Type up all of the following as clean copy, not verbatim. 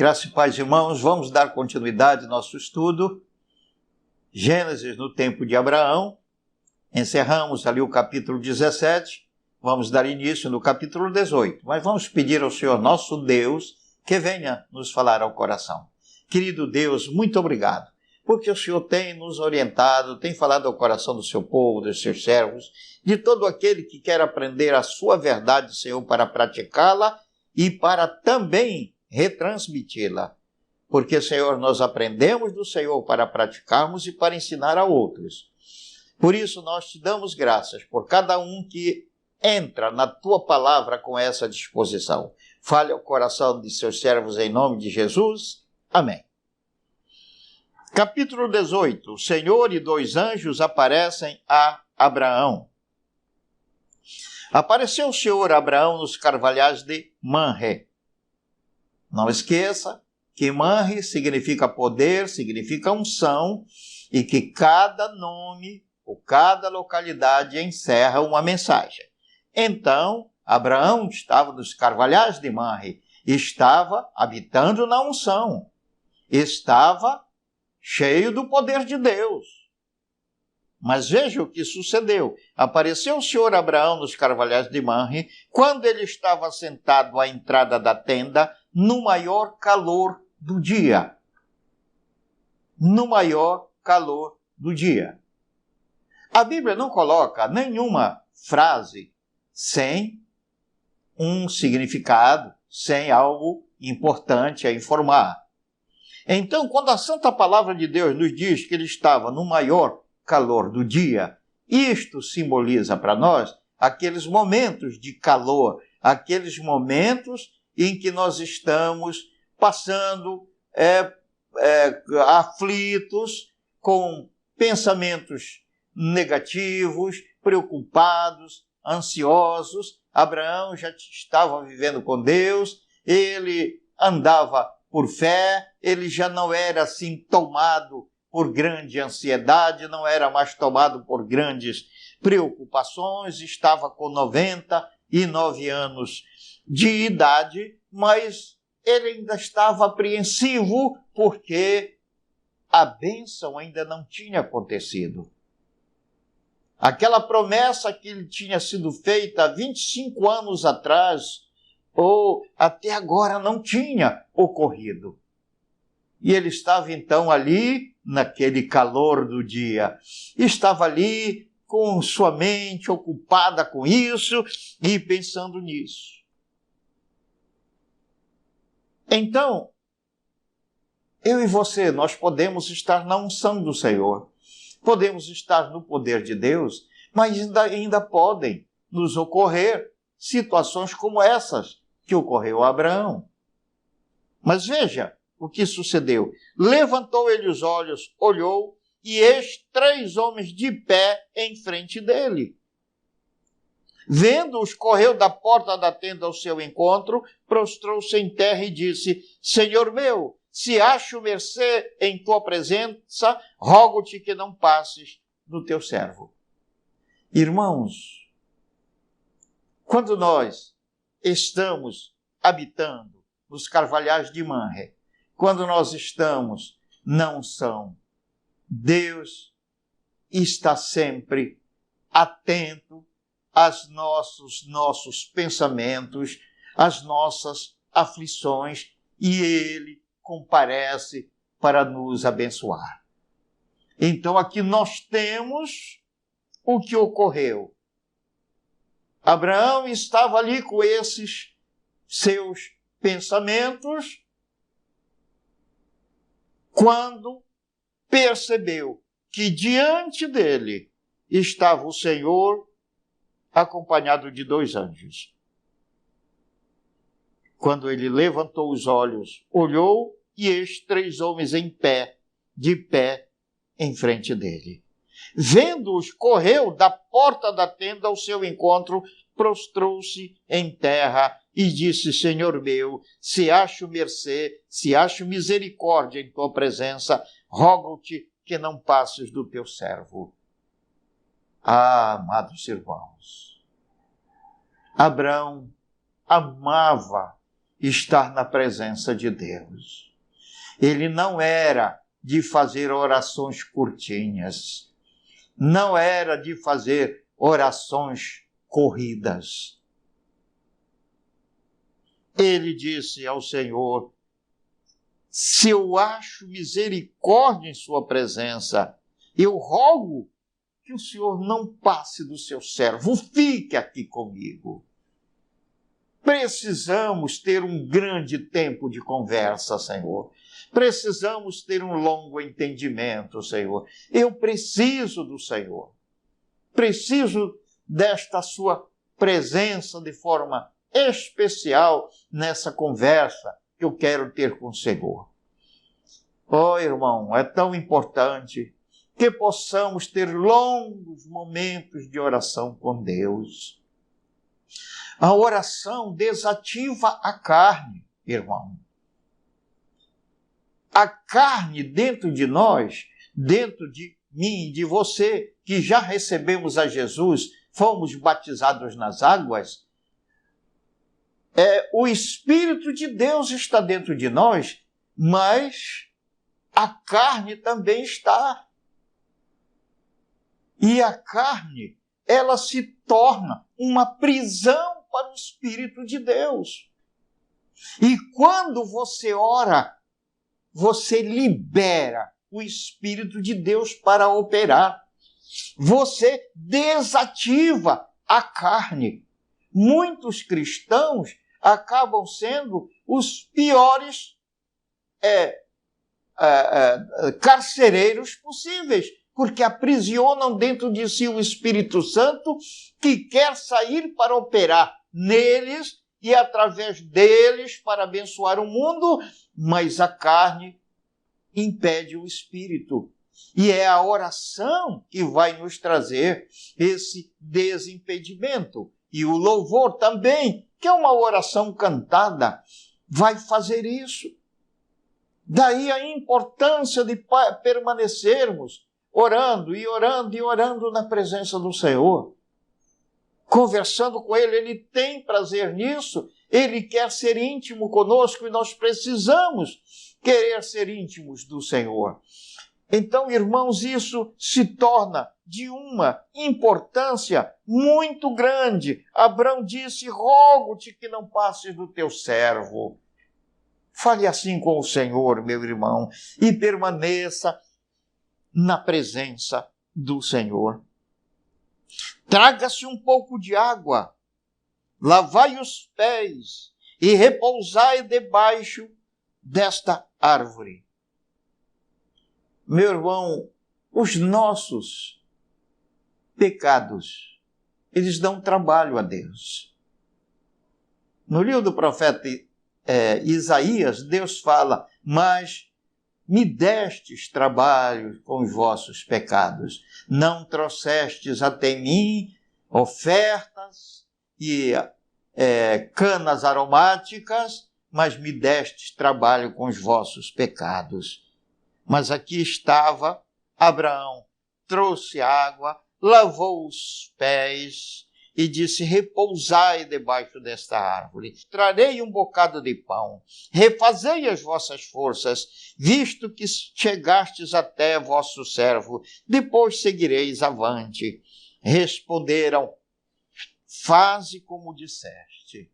Graça e paz, irmãos, vamos dar continuidade ao nosso estudo. Gênesis no tempo de Abraão. Encerramos ali o capítulo 17. Vamos dar início no capítulo 18. Mas vamos pedir ao Senhor nosso Deus que venha nos falar ao coração. Querido Deus, muito obrigado, porque o Senhor tem nos orientado, tem falado ao coração do seu povo, dos seus servos, de todo aquele que quer aprender a sua verdade, Senhor, para praticá-la e para também retransmiti-la. Porque, Senhor, nós aprendemos do Senhor para praticarmos e para ensinar a outros. Por isso, nós te damos graças por cada um que entra na tua palavra com essa disposição. Fale ao coração de seus servos em nome de Jesus. Amém. Capítulo 18. O Senhor e dois anjos aparecem a Abraão. Apareceu o Senhor a Abraão nos carvalhais de Manre. Não esqueça que Manre significa poder, significa unção, e que cada nome ou cada localidade encerra uma mensagem. Então, Abraão estava nos carvalhais de Manre, estava habitando na unção, estava cheio do poder de Deus. Mas veja o que sucedeu. Apareceu o Senhor Abraão nos carvalhais de Manre, quando ele estava sentado à entrada da tenda, no maior calor do dia. No maior calor do dia. A Bíblia não coloca nenhuma frase sem um significado, sem algo importante a informar. Então, quando a Santa Palavra de Deus nos diz que ele estava no maior calor do dia, isto simboliza para nós aqueles momentos de calor, aqueles momentos em que nós estamos passando aflitos, com pensamentos negativos, preocupados, ansiosos. Abraão já estava vivendo com Deus, ele andava por fé, ele já não era assim tomado por grande ansiedade, não era mais tomado por grandes preocupações, estava com 99 anos de idade, mas ele ainda estava apreensivo porque a bênção ainda não tinha acontecido. Aquela promessa que lhe tinha sido feita há 25 anos atrás, ou até agora não tinha ocorrido. E ele estava então ali, naquele calor do dia, estava ali com sua mente ocupada com isso e pensando nisso. Então, eu e você, nós podemos estar na unção do Senhor, podemos estar no poder de Deus, mas ainda podem nos ocorrer situações como essas que ocorreu a Abraão. Mas veja o que sucedeu. Levantou ele os olhos, olhou, e eis 3 homens de pé em frente dele. Vendo-os, correu da porta da tenda ao seu encontro, prostrou-se em terra e disse: Senhor meu, se acho mercê em tua presença, rogo-te que não passes do teu servo. Irmãos, quando nós estamos habitando nos carvalhais de Manre, quando nós estamos na unção, Deus está sempre atento aos nossos pensamentos, às nossas aflições, e Ele comparece para nos abençoar. Então aqui nós temos o que ocorreu. Abraão estava ali com esses seus pensamentos quando percebeu que diante dele estava o Senhor acompanhado de 2 anjos. Quando ele levantou os olhos, olhou, e eis 3 homens em pé, de pé, em frente dele. Vendo-os, correu da porta da tenda ao seu encontro, prostrou-se em terra e disse: Senhor meu, se acho mercê, se acho misericórdia em tua presença, rogo-te que não passes do teu servo. Ah, amados irmãos, Abraão amava estar na presença de Deus. Ele não era de fazer orações curtinhas, não era de fazer orações corridas. Ele disse ao Senhor: se eu acho misericórdia em sua presença, eu rogo que o Senhor não passe do seu servo, fique aqui comigo. Precisamos ter um grande tempo de conversa, Senhor. Precisamos ter um longo entendimento, Senhor. Eu preciso do Senhor. Preciso desta sua presença de forma especial nessa conversa que eu quero ter com o Senhor. Oh, irmão, é tão importante que possamos ter longos momentos de oração com Deus. A oração desativa a carne, irmão. A carne dentro de nós, dentro de mim e de você, que já recebemos a Jesus, fomos batizados nas águas, o Espírito de Deus está dentro de nós, mas a carne também está. E a carne, ela se torna uma prisão para o Espírito de Deus. E quando você ora, você libera o Espírito de Deus para operar. Você desativa a carne. Muitos cristãos acabam sendo os piores carcereiros possíveis, porque aprisionam dentro de si o Espírito Santo, que quer sair para operar neles e através deles para abençoar o mundo, mas a carne impede o Espírito. E é a oração que vai nos trazer esse desimpedimento. E o louvor também, que é uma oração cantada, vai fazer isso. Daí a importância de permanecermos orando e orando e orando na presença do Senhor. Conversando com Ele, Ele tem prazer nisso, Ele quer ser íntimo conosco e nós precisamos querer ser íntimos do Senhor. Então, irmãos, isso se torna de uma importância muito grande. Abrão disse: rogo-te que não passes do teu servo. Fale assim com o Senhor, meu irmão, e permaneça na presença do Senhor. Traga-se um pouco de água, lavai os pés e repousai debaixo desta árvore. Meu irmão, os nossos pecados, eles dão trabalho a Deus. No livro do profeta Isaías, Deus fala: mas me destes trabalho com os vossos pecados, não trouxestes até mim ofertas e canas aromáticas, mas me destes trabalho com os vossos pecados. Mas aqui estava Abraão, trouxe água, lavou os pés e disse: repousai debaixo desta árvore, trarei um bocado de pão, refazei as vossas forças, visto que chegastes até vosso servo, depois seguireis avante. Responderam: faze como disseste.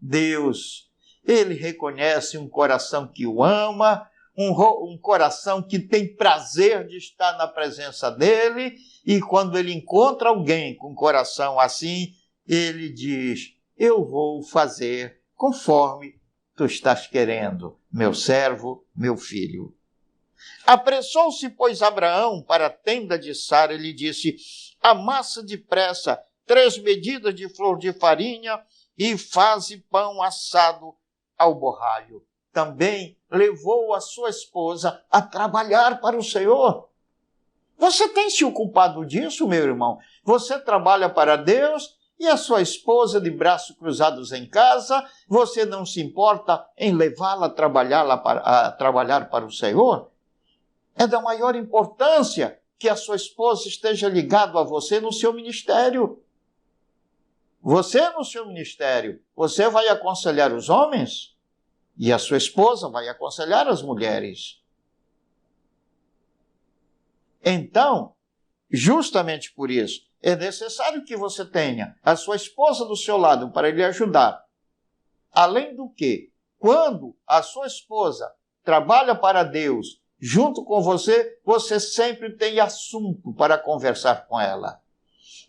Deus, Ele reconhece um coração que o ama, um coração que tem prazer de estar na presença dele, e quando ele encontra alguém com coração assim, ele diz: eu vou fazer conforme tu estás querendo, meu servo, meu filho. Apressou-se, pois, Abraão para a tenda de Sara e lhe disse: amassa depressa 3 medidas de flor de farinha e faze pão assado ao borralho. Também levou a sua esposa a trabalhar para o Senhor. Você tem se ocupado disso, meu irmão? Você trabalha para Deus e a sua esposa de braços cruzados em casa, você não se importa em levá-la a trabalhar para o Senhor? É da maior importância que a sua esposa esteja ligada a você no seu ministério. Você, no seu ministério, você vai aconselhar os homens e a sua esposa vai aconselhar as mulheres. Então, justamente por isso, é necessário que você tenha a sua esposa do seu lado para lhe ajudar. Além do que, quando a sua esposa trabalha para Deus junto com você, você sempre tem assunto para conversar com ela.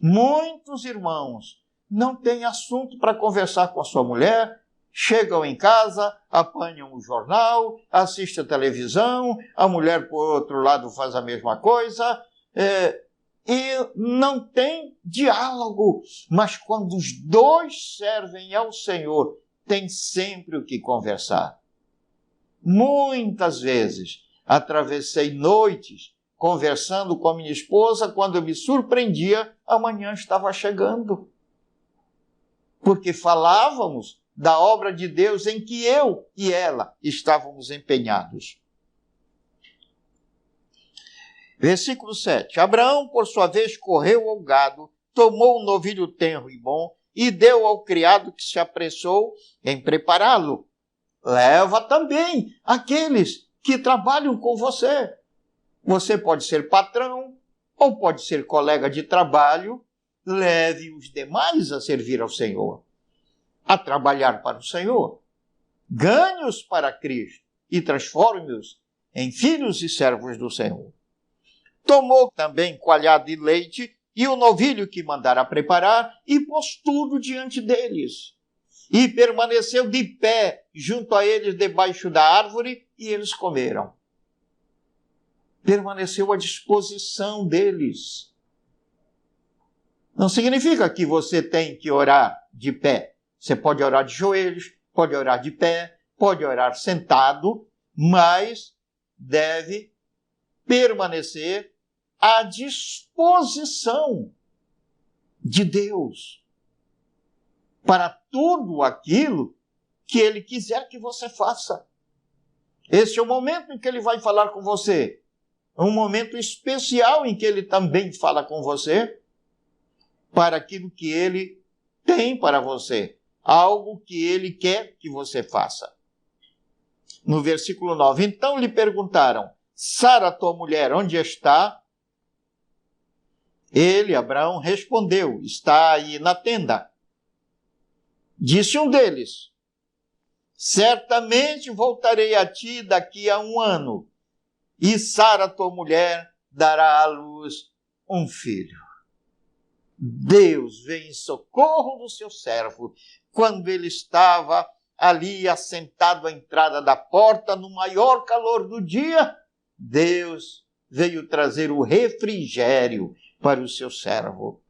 Muitos irmãos não têm assunto para conversar com a sua mulher, chegam em casa, apanham o jornal, assistem a televisão, a mulher, por outro lado, faz a mesma coisa, e não tem diálogo. Mas quando os dois servem ao Senhor, tem sempre o que conversar. Muitas vezes, atravessei noites conversando com a minha esposa, quando eu me surpreendia, a manhã estava chegando. Porque falávamos da obra de Deus em que eu e ela estávamos empenhados. Versículo 7. Abraão, por sua vez, correu ao gado, tomou um novilho tenro e bom e deu ao criado que se apressou em prepará-lo. Leva também aqueles que trabalham com você. Você pode ser patrão ou pode ser colega de trabalho. Leve os demais a servir ao Senhor, a trabalhar para o Senhor. Ganhe-os para Cristo e transforme-os em filhos e servos do Senhor. Tomou também coalhada e leite e o novilho que mandara preparar e pôs tudo diante deles. E permaneceu de pé junto a eles debaixo da árvore e eles comeram. Permaneceu à disposição deles. Não significa que você tem que orar de pé. Você pode orar de joelhos, pode orar de pé, pode orar sentado, mas deve permanecer à disposição de Deus para tudo aquilo que Ele quiser que você faça. Esse é o momento em que Ele vai falar com você. É um momento especial em que Ele também fala com você para aquilo que Ele tem para você. Algo que Ele quer que você faça. No versículo 9. Então lhe perguntaram: Sara, tua mulher, onde está? Ele, Abraão, respondeu: está aí na tenda. Disse um deles: certamente voltarei a ti daqui a 1 ano, e Sara, tua mulher, dará à luz um filho. Deus veio em socorro do seu servo quando ele estava ali assentado à entrada da porta, no maior calor do dia. Deus veio trazer o refrigério para o seu servo.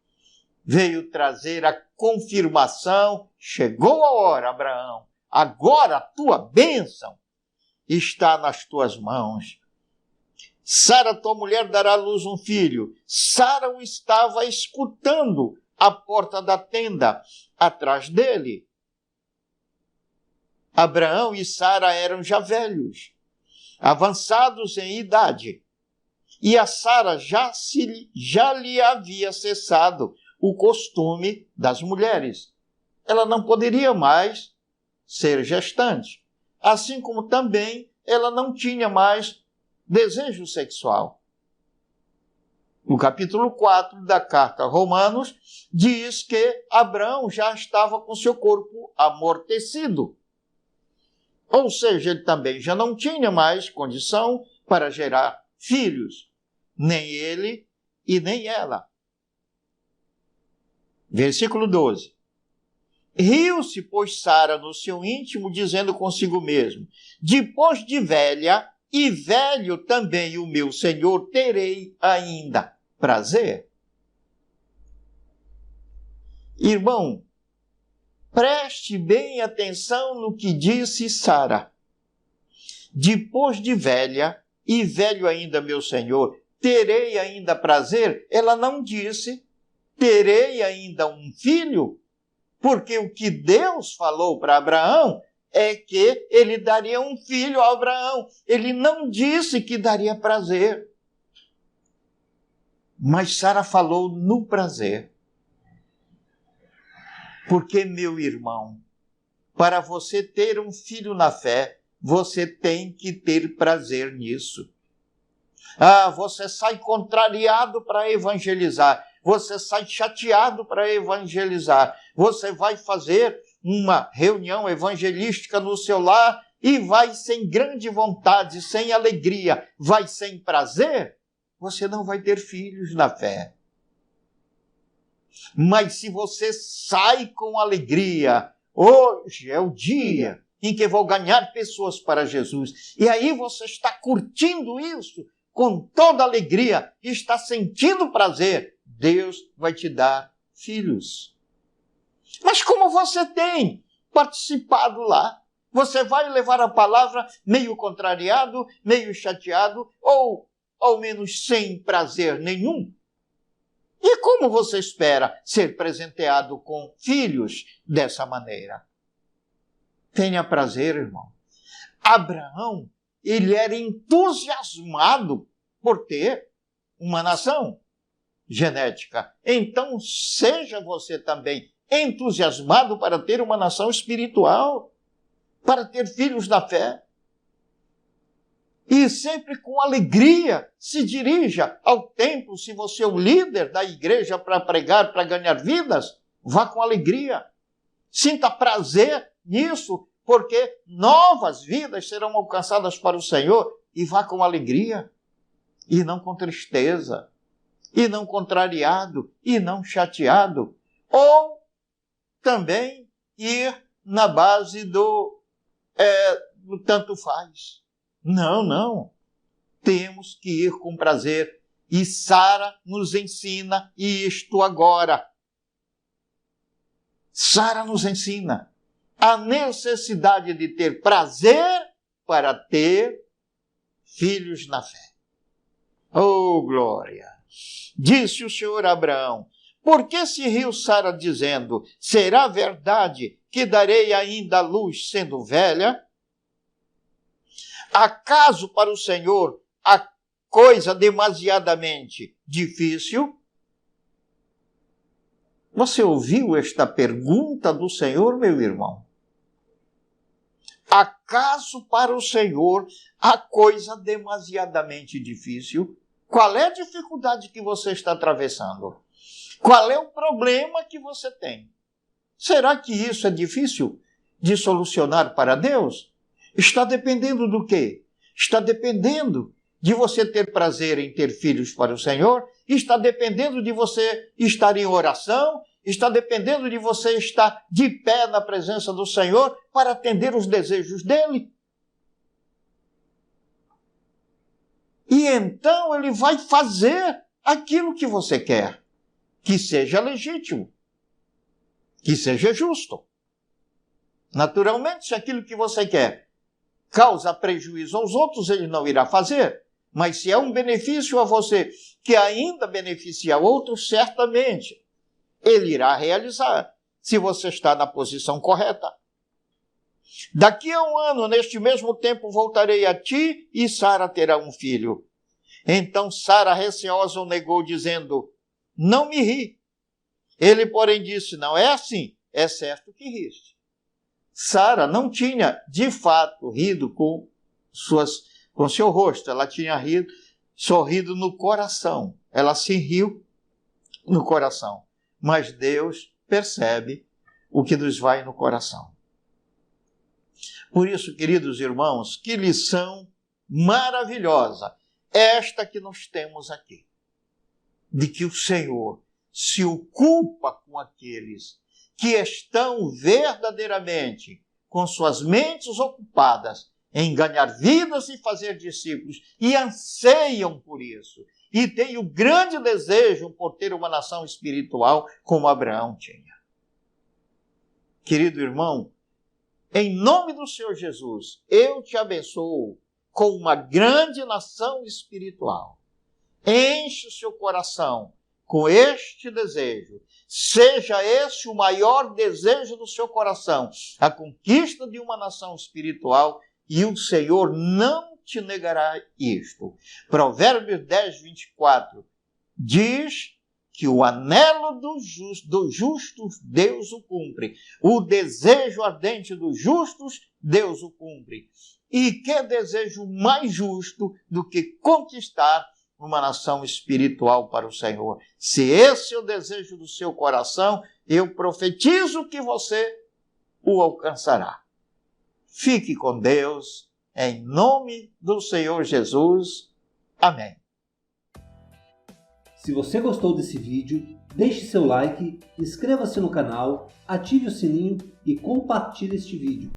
Veio trazer a confirmação. Chegou a hora, Abraão. Agora a tua bênção está nas tuas mãos. Sara, tua mulher, dará à luz um filho. Sara o estava escutando à porta da tenda, atrás dele. Abraão e Sara eram já velhos, avançados em idade. E a Sara já lhe havia cessado o costume das mulheres. Ela não poderia mais ser gestante. Assim como também ela não tinha mais desejo sexual. No capítulo 4 da carta a Romanos, diz que Abraão já estava com seu corpo amortecido. Ou seja, ele também já não tinha mais condição para gerar filhos. Nem ele e nem ela. Versículo 12. Riu-se, pois, Sara no seu íntimo, dizendo consigo mesmo: depois de velha, e velho também o meu senhor, terei ainda prazer. Irmão, preste bem atenção no que disse Sara. Depois de velha, e velho ainda meu senhor, terei ainda prazer. Ela não disse, terei ainda um filho, porque o que Deus falou para Abraão é que ele daria um filho a Abraão. Ele não disse que daria prazer. Mas Sara falou no prazer. Porque, meu irmão, para você ter um filho na fé, você tem que ter prazer nisso. Você sai contrariado para evangelizar. Você sai chateado para evangelizar. Você vai fazer uma reunião evangelística no seu lar e vai sem grande vontade, sem alegria, vai sem prazer, você não vai ter filhos na fé. Mas se você sai com alegria, hoje é o dia em que vou ganhar pessoas para Jesus, e aí você está curtindo isso com toda alegria, está sentindo prazer, Deus vai te dar filhos. Mas como você tem participado lá, você vai levar a palavra meio contrariado, meio chateado, ou ao menos sem prazer nenhum? E como você espera ser presenteado com filhos dessa maneira? Tenha prazer, irmão. Abraão, ele era entusiasmado por ter uma nação genética. Então, seja você também entusiasmado para ter uma nação espiritual, para ter filhos da fé. E sempre com alegria se dirija ao templo. Se você é o líder da igreja para pregar, para ganhar vidas, vá com alegria. Sinta prazer nisso, porque novas vidas serão alcançadas para o Senhor. E vá com alegria, e não com tristeza, e não contrariado, e não chateado. Ou também ir na base do tanto faz. Não. Temos que ir com prazer. E Sara nos ensina isto agora. Sara nos ensina a necessidade de ter prazer para ter filhos na fé. Oh, glória! Disse o Senhor a Abraão: por que se riu Sara dizendo, será verdade que darei ainda a luz sendo velha? Acaso para o Senhor a coisa demasiadamente difícil? Você ouviu esta pergunta do Senhor, meu irmão? Acaso para o Senhor a coisa demasiadamente difícil? Qual é a dificuldade que você está atravessando? Qual é o problema que você tem? Será que isso é difícil de solucionar para Deus? Está dependendo do quê? Está dependendo de você ter prazer em ter filhos para o Senhor, está dependendo de você estar em oração, está dependendo de você estar de pé na presença do Senhor para atender os desejos dele. E então ele vai fazer aquilo que você quer, que seja legítimo, que seja justo. Naturalmente, se aquilo que você quer causa prejuízo aos outros, ele não irá fazer. Mas se é um benefício a você que ainda beneficia outros, certamente ele irá realizar, se você está na posição correta. Daqui a um ano, neste mesmo tempo, voltarei a ti e Sara terá um filho. Então Sara, receosa, o negou, dizendo, não me ri. Ele, porém, disse, não é assim, é certo que riste. Sara não tinha, de fato, rido com seu rosto. Ela tinha sorrido no coração. Ela se riu no coração. Mas Deus percebe o que nos vai no coração. Por isso, queridos irmãos, que lição maravilhosa esta que nós temos aqui. De que o Senhor se ocupa com aqueles que estão verdadeiramente com suas mentes ocupadas em ganhar vidas e fazer discípulos, e anseiam por isso, e têm o grande desejo por ter uma nação espiritual como Abraão tinha. Querido irmão, em nome do Senhor Jesus, eu te abençoo com uma grande nação espiritual. Enche o seu coração com este desejo. Seja esse o maior desejo do seu coração, a conquista de uma nação espiritual, e o Senhor não te negará isto. Provérbios 10, 24 diz que o anelo dos justos, Deus o cumpre. O desejo ardente dos justos, Deus o cumpre. E que desejo mais justo do que conquistar uma nação espiritual para o Senhor? Se esse é o desejo do seu coração, eu profetizo que você o alcançará. Fique com Deus, em nome do Senhor Jesus. Amém. Se você gostou desse vídeo, deixe seu like, inscreva-se no canal, ative o sininho e compartilhe este vídeo.